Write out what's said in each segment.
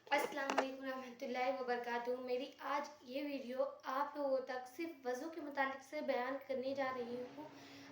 अस्सलाम वालेकुम रहमतुल्लाहि व बरकातुहू। मेरी आज ये वीडियो आप लोगों तक सिर्फ वज़ू के मुतालिक से बयान करने जा रही हूँ।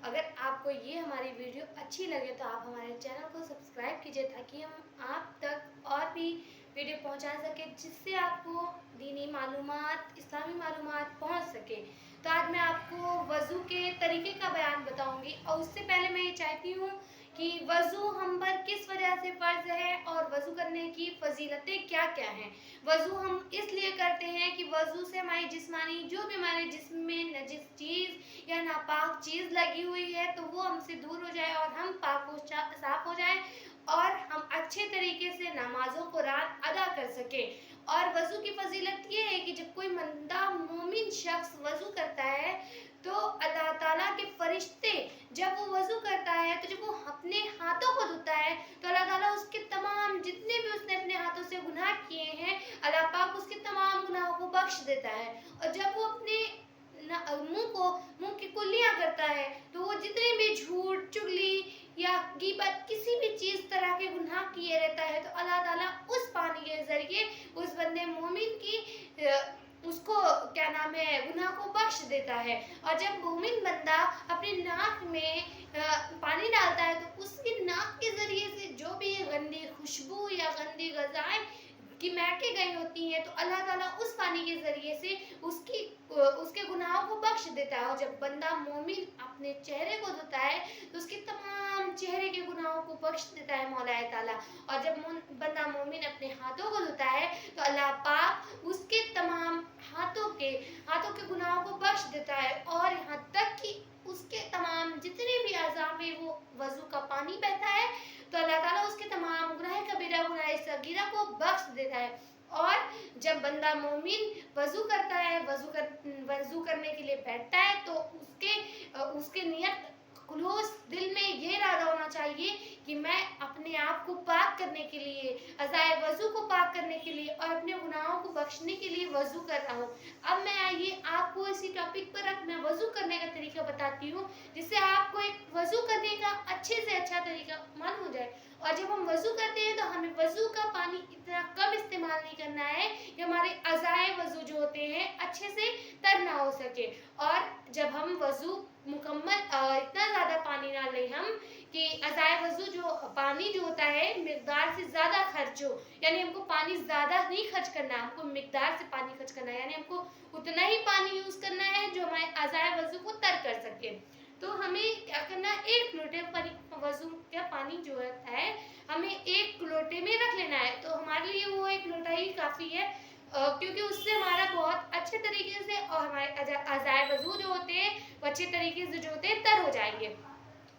अगर आपको ये हमारी वीडियो अच्छी लगे तो आप हमारे चैनल को सब्सक्राइब कीजिए ताकि हम आप तक और भी वीडियो पहुँचा सकें जिससे आपको दीनी मालूमात, इस्लामी मालूमात पहुँच सके। तो आज मैं आपको वज़ू के तरीके का बयान बताऊँगी और उससे पहले मैं ये चाहती हूँ कि वज़ू हम पर किस वजह से फ़र्ज़ है और वज़ू करने की फ़ज़ीलतें क्या-क्या हैं। वज़ू हम इसलिए करते हैं कि वज़ू से हमारी जिस्मानी जो भी हमारे जिस्म में नजिस चीज़ या नापाक चीज़ लगी हुई है तो वो हमसे दूर हो जाए और हम पाक व साफ़ हो जाएँ और हम अच्छे तरीके से नमाज़ों कुरान अदा कर सकें। और वज़ू की फ़ज़ीलत ये है कि जब कोई बंदा मोमिन शख्स वज़ू करता है तो अल्लाह ताला के फ़रिश्ते जब वो वज़ू करता है तो जब वो अपने हाथों को धोता है तो अल्लाह ताला उसके तमाम जितने भी उसने अपने हाथों से गुनाह किए हैं अल्लाह पाक उसके तमाम गुनाहों को बख्श देता है। और जब वो अपने मुंह की कुल्लियाँ करता है तो वो जितने भी झूठ चुगली या गीबत किसी भी चीज़ तरह के गुनाह किए रहता है तो अल्लाह ताला उस पानी के ज़रिए उस बंदे मोमिन की उसको क्या नाम है गुनाह को बख्श देता है। और जब मोमिन बंदा अपनी नाक में पानी डालता है तो उसकी नाक के ज़रिए से जो भी गंदी खुशबू या गंदी ग़िज़ाएँ की महकें गई होती हैं तो अल्लाह ताला उस पानी के ज़रिए से उसके गुनाहों को बख्श देता है। और जब बंदा मोमिन अपने चेहरे को धोता है तो उसके तमाम चेहरे के गुनाहों को बख्श देता है मौला ताला। और जब बंदा मोमिन अपने हाथों को धोता है तो अल्लाह पाक उसके तमाम हाथों के गुनाहों को बख्श देता है और यहाँ तक कि उसके तमाम जितने भी अज़ा में वो वज़ू का पानी बहता है तो अल्लाह ताला उसके तमाम गुनाह कबीरा गुनाह सगीरा को बख्श देता है। और जब बंदा मोमिन वज़ू करता है वज़ू करने के लिए बैठता है तो उसके नियत खुलूस दिल में ये इरादा होना चाहिए कि मैं अपने आप को पाक करने के लिए अज़ाए वज़ू को पाक करने के लिए और अपने गुनाहों को बख्शने के लिए वज़ू कर रहा हूँ। अब मैं आइए आपको इसी टॉपिक पर मैं वज़ू करने का तरीका बताती हूँ जिससे आपको एक वज़ू करने का अच्छे से अच्छा तरीका मालूम हो जाए। और जब हम वज़ू करते हैं तो हमें वज़ू का पानी इतना कम इस्तेमाल नहीं करना है कि हमारे अज़ाए वज़ू जो होते हैं अच्छे से तर ना हो सके। और जब हम वज़ू मुकम्मल इतना ज़्यादा पानी ना लें हम कि अज़ाए वज़ू जो पानी जो होता है मिक़दार से ज़्यादा खर्च हो, यानी हमको पानी ज़्यादा नहीं खर्च करना है, हमको मिक़दार से पानी खर्च करना है, यानी हमको उतना ही पानी यूज़ करना है जो हमारे अज़ाए वज़ू को तर कर सके। तो हमें क्या करना है, 1 लोटे वज़ू का पानी जो है हमें 1 लोटे में रख लेना है। तो हमारे लिए वो 1 लोटा ही काफ़ी है क्योंकि उससे हमारा बहुत अच्छे तरीके से और हमारे अज़ाए वज़ू जो होते हैं वो अच्छे तरीके से जो होते हैं तर हो जाएंगे।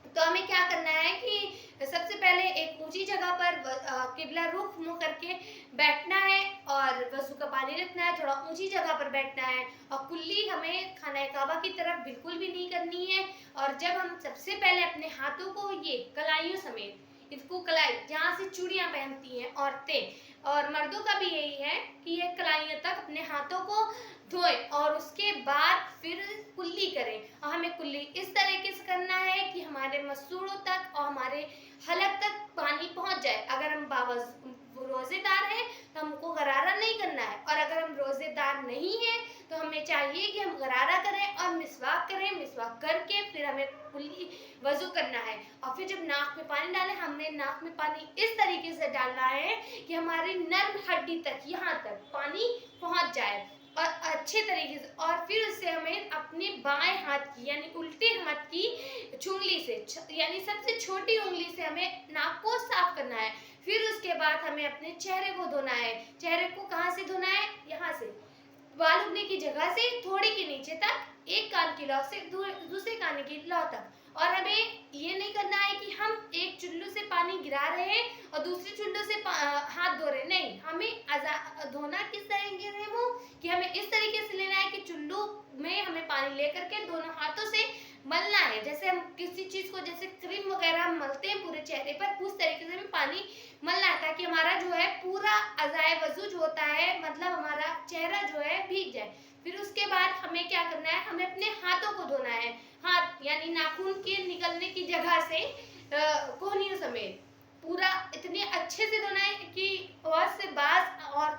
तो हमें क्या करना है कि सबसे पहले एक ऊंची जगह पर किबला रुख मुंह करके बैठना है और वज़ू का पानी रखना है, थोड़ा ऊंची जगह पर बैठना है और कुल्ली हमें खाना काबा की तरफ बिल्कुल भी नहीं करनी है। और जब हम सबसे पहले अपने हाथों को ये कलाइयों समेत इसको कलाई जहाँ से चूड़ियाँ पहनती हैं औरतें और मर्दों का भी यही है कि ये कलाइयों तक अपने हाथों को धोएं और उसके बाद फिर कुल्ली करें। और हमें कुल्ली इस तरीके से करना है कि हमारे मसूड़ों तक और हमारे हलक तक पानी पहुंच जाए। अगर हम रोज़ेदार हैं तो हमको गरारा नहीं करना है और अगर हम रोज़ेदार नहीं हैं तो हमें चाहिए कि हम गरारा करें और मिसवाक करें। मिसवाक करके फिर हमें कुल्ली वज़ू करना है और फिर जब नाक में पानी डालें हमें नाक में पानी इस तरीके से डालना है कि हमारी नर्म हड्डी तक यहाँ तक पानी पहुँच जाए और अच्छे तरीके से। और फिर उससे हमें अपने बाएं हाथ की यानी उल्टे हाथ की चुंगली से यानी सबसे छोटी उंगली से हमें नाक को साफ करना है। फिर उसके बाद हमें अपने चेहरे को धोना है। चेहरे को कहाँ से धोना है, यहाँ से बाल उगने की जगह से थोड़ी के नीचे तक एक कान की लौ से दूसरे कान की लौ तक। और हमें ये नहीं करना है कि हम एक चुल्लू से पानी गिरा रहे हैं और दूसरे चुल्लू से हाथ धो रहे हैं, नहीं, हमें धोना किस तरीके से वो कि हमें इस तरीके से लेना है कि चुल्लू में हमें पानी लेकर के दोनों हाथों से मलना है। जैसे हम किसी चीज़ को जैसे क्रीम वगैरह हम मलते हैं पूरे चेहरे पर उस तरीके से हमें पानी मलना है ताकि हमारा जो है पूरा अज़ाए वज़ू जो होता है मतलब हमारा चेहरा जो है भीग जाए। फिर उसके बाद हमें क्या करना है, हमें अपने हाथों को धोना है। हाथ यानी नाखून के निकलने की जगह से कोहनियों समेत पूरा इतने अच्छे से धोना है कि बहुत से बाज और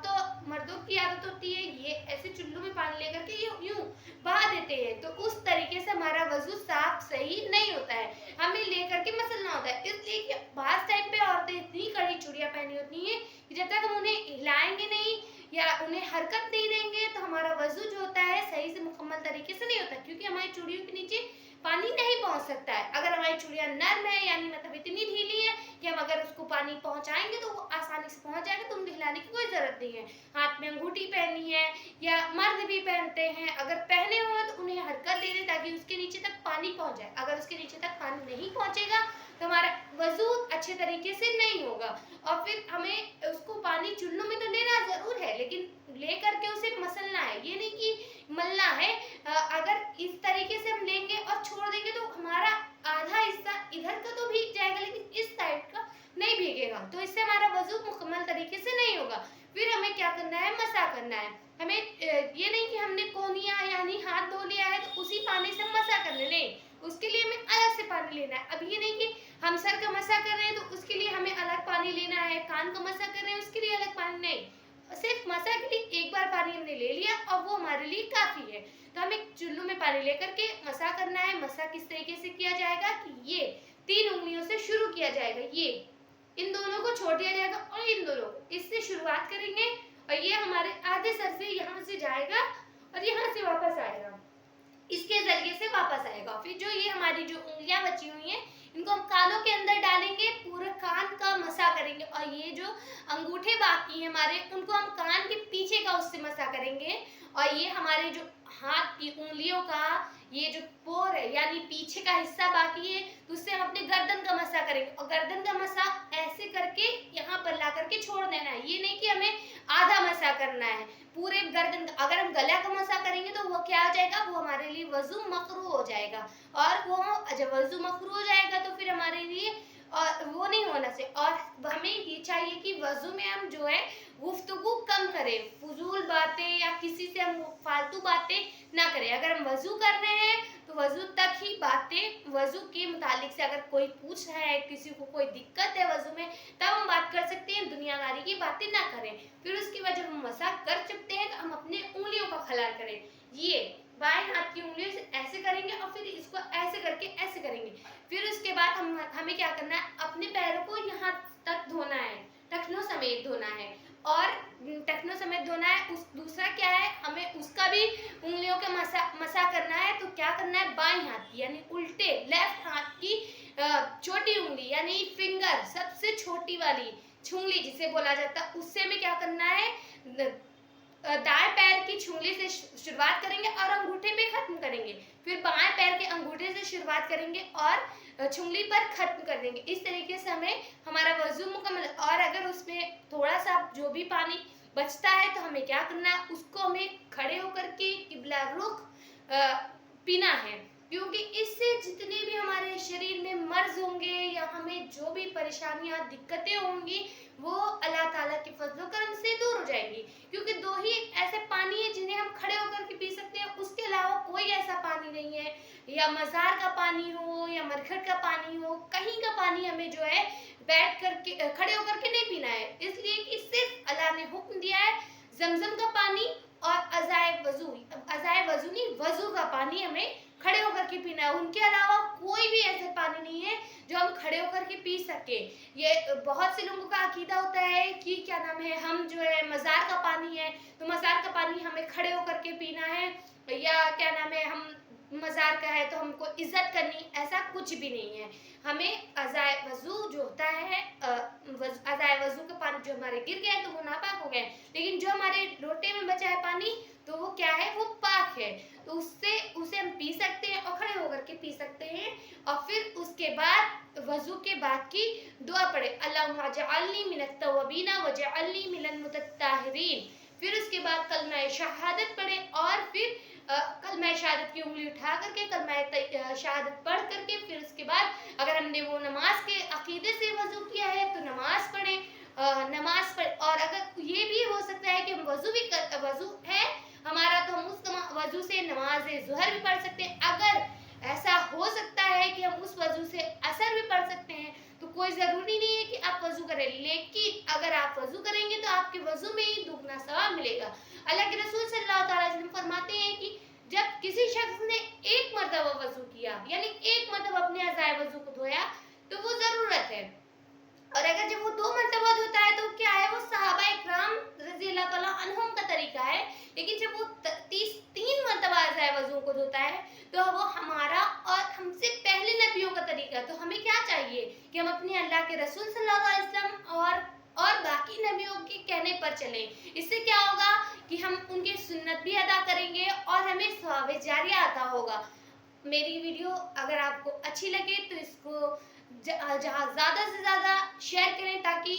हमें लेकर के मसलना होता है। इसलिए कि बास टाइम पे औरतें इतनी कड़ी चूड़ियां पहनी होती हैं कि जब तक हम उन्हें हिलाएंगे नहीं या उन्हें हरकत नहीं देंगे तो हमारा वजू जो होता है सही से मुकम्मल तरीके से नहीं होता, क्योंकि हमारी चूड़ियों के नीचे पानी नहीं पहुंच सकता है। अगर हमारी चूड़ियां नर्म है यानी मतलब इतनी ढीली है कि हम अगर उसको पानी पहुंचाएंगे तो वो आसानी से पहुंच जाएगा, तो उनको हिलाने की कोई जरूरत नहीं है। हाथ में अंगूठी पहनी है या मर्द भी पहनते हैं, अगर पहने हो तो उन्हें हरकत दे दें ताकि उसके नीचे तक पानी पहुंच जाए। अगर उसके नीचे तक पानी नहीं पहुंचेगा तो हमारा वजू अच्छे तरीके से नहीं होगा। और फिर हमें उसको पानी चुल्लू में तो लेना जरूर है, लेकिन ले करके उसे मसलना है, ये नहीं कि मलना है। अगर इस तरीके से हम लेंगे और छोड़ देंगे तो हमारा आधा हिस्सा इधर का तो भीग जाएगा लेकिन इस साइड का नहीं भीगेगा, तो इससे हमारा वजू मुकम्मल तरीके से नहीं होगा। फिर हमें क्या करना है, मसा करना है। हमें ये नहीं कि हमने कोनिया यानी हाथ धो लिया है तो उसी पानी से मसा करने, नहीं, उसके लिए हमें अलग से पानी लेना है। अब ये नहीं कि हम सर का मसा कर रहे हैं तो उसके लिए हमें अलग पानी लेना है, कान का मसा कर रहे हैं उसके लिए अलग पानी, नहीं, सिर्फ मसा के लिए एक बार पानी हमने ले लिया और वो हमारे लिए काफी है। तो हमें चुल्लू में पानी लेकर के मसा करना है। मसा किस तरीके से किया जाएगा कि ये 3 उंगलियों से शुरू किया जाएगा, ये इन दोनों को छोड़ दिया जाएगा और इन दोनों को, इससे शुरुआत करेंगे और ये हमारे आधे सर से यहाँ से जाएगा और यहाँ से वापस आएगा, इसके जरिए से वापस आएगा। फिर जो ये हमारी जो उंगलियां बची हुई हैं इनको हम कानों के अंदर डालेंगे, पूरे कान का मसा करेंगे और ये जो अंगूठे बाकी हैं हमारे उनको हम कान के पीछे का उससे मसा करेंगे। और ये हमारे जो हाथ की उंगलियों का ये जो पोर है यानी पीछे का हिस्सा बाकी है तो उससे हम अपने गर्दन का मसा करेंगे और गर्दन का मसा ऐसे करके यहाँ पर ला करके छोड़ देना है। ये नहीं कि हमें आधा मसा करना है पूरे गर्दन का। अगर हम गला का मसा करेंगे तो वो क्या हो जाएगा, वो हमारे लिए वजू मकरू हो जाएगा और वो जब वजू मकरू हो जाएगा तो फिर हमारे लिए और वो नहीं होना चाहिए। और हमें ये चाहिए कि वजू में हम जो है गुफ्तगू कम करें, फजूल बातें या किसी से हम फालतू बातें ना करें। अगर हम वजू कर रहे हैं तो वजू तक ही बातें, वजू के मुतालिक से अगर कोई पूछ रहा है, किसी को कोई दिक्कत है वजू में, तब हम बात कर सकते हैं, दुनियादारी की बातें ना करें। फिर उसके बाद जब हम मसा कर चुकते हैं तो हम अपने उंगलियों का खलाल करें। ये बाएं हाथ की उंगलियों से ऐसे करेंगे और फिर इसको ऐसे करके ऐसे करेंगे। फिर उसके बाद हमें क्या करना है, अपने पैरों को यहाँ तक धोना है, टखनों समेत धोना है और टखनों समेत धोना है। दूसरा क्या है, हमें उसका भी उंगलियों के मसा करना है। तो क्या करना है, बाएं हाथ की यानी उल्टे लेफ्ट हाथ की छोटी उंगली यानी फिंगर, सबसे छोटी वाली छुंगली जिसे बोला जाता है, उससे हमें क्या करना है, दाएं पैर की छुंगली से शुरुआत करेंगे और अंगूठे पे खत्म करेंगे। फिर बाएं पैर के अंगूठे से शुरुआत करेंगे और छुंगली पर खत्म कर देंगे। इस तरीके से हमें हमारा वजू मुकम्मल। और अगर उसमें थोड़ा सा जो भी पानी बचता है तो हमें क्या करना है, उसको हमें खड़े होकर के किबला रुख पीना है, क्योंकि इससे जितने भी हमारे शरीर में मर्ज होंगे या हमें जो भी परेशानियां दिक्कतें होंगी वो अल्लाह ताला के फजल करम से दूर हो जाएंगी। क्योंकि दो ही ऐसे पानी है जिन्हें हम खड़े होकर के पी सकते हैं, उसके अलावा कोई ऐसा पानी नहीं है, या मजार का पानी हो या मरखट का पानी हो, कहीं का पानी हमें जो है बैठ करके खड़े होकर के नहीं पीना है। इसलिए कि सिर्फ अल्लाह ने हुक्म दिया है जमजम का पानी और अज़ाए वजू नहीं, वजू का पानी हमें खड़े होकर के पीना है। उनके अलावा कोई भी ऐसा पानी नहीं है जो हम खड़े होकर के पी सके। ये बहुत से लोगों का अकीदा होता है कि क्या नाम है, हम जो है मजार का पानी है तो मजार का पानी हमें खड़े होकर के पीना है, या क्या नाम है हम मजार का है तो हमको इज्जत करनी, ऐसा कुछ भी नहीं है। हमें अज़ाए वजू जो होता है, अज़ाए वजू का पानी जो हमारे गिर गया है तो वो नापाक हो गया है, लेकिन जो हमारे लोटे में बचा है पानी तो वो क्या है, वो पाक है। तो उसे हम पी सकते हैं और खड़े होकर के पी सकते हैं। और फिर उसके बाद वजू के बाद की दुआ पढ़े, अल्लाहुम्मा जअलनी मिनत तव्वाबीन वजअलनी मिनल मुतत्ताहिरीन। फिर उसके बाद कलमा शहादत पढ़े और फिर कलमा शहादत की उंगली उठा करके कलमा शहादत पढ़ करके फिर उसके बाद अगर हमने वो नमाज के अकीदे से वजू किया है तो नमाज पढ़े, नमाज पढ़े। और अगर ये भी हो सकता है कि हम वजू है हमारा तो हम उस वजू से नमाज ज़ुहर भी पढ़ सकते हैं। अगर ऐसा हो सकता है कि हम उस वजू से असर भी पढ़ सकते हैं तो कोई ज़रूरी नहीं है कि आप वजू करें, लेकिन अगर आप वजू करेंगे तो आपके वजू में ही दुगना सवाब मिलेगा। अल्लाह के रसूल सल्लल्लाहु अलैहि वसल्लम फरमाते हैं कि जब किसी शख्स ने एक मरतबा वजू किया, यानी एक मरतबा अपने अज़ाए वजू को धोया, तो वो ज़रूरत है। और अगर जब वो 2 मरतबा धोता है तो क्या है, वो सहाबा इकराम रज़ी अल्लाह ताला अन्हुम का तरीका है। लेकिन जब वो 3 मरतबा अज़ाए वजू को धोता है तो वो हमारा और हमसे पहले नबियों का तरीका है। तो हमें क्या चाहिए कि हम अपने अल्लाह के रसूल सल्लल्लाहु अलैहि वसल्लम और बाकी नबियों के कहने पर चलें। इससे क्या होगा कि हम उनके सुन्नत भी अदा करेंगे और हमें सवाब जारिया अता होगा। मेरी वीडियो अगर आपको अच्छी लगे तो इसको जहाँ ज़्यादा से ज़्यादा शेयर करें, ताकि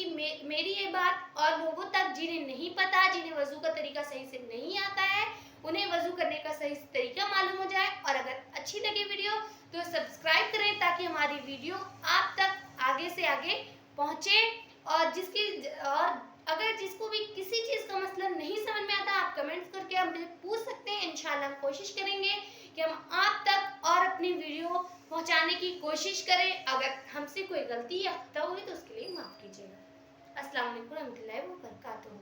मेरी ये बात और लोगों तक जिन्हें नहीं पता, जिन्हें वज़ू का तरीका सही से नहीं आता है, उन्हें वज़ू करने का सही तरीका मालूम हो जाए। और अगर अच्छी लगे वीडियो तो सब्सक्राइब करें, ताकि हमारी वीडियो आप तक आगे से आगे पहुँचे। और अगर जिसको भी किसी चीज़ का मसला नहीं समझ में आता, आप कमेंट्स करके हमसे पूछ सकते हैं। इंशाल्लाह हम कोशिश करेंगे कि हम आप तक और अपनी वीडियो पहुंचाने की कोशिश करें। अगर हमसे कोई गलती या खता हुई तो उसके लिए माफ़ कीजिएगा। अस्सलाम वालेकुम रहमतुल्लाहि व बरकातुहू।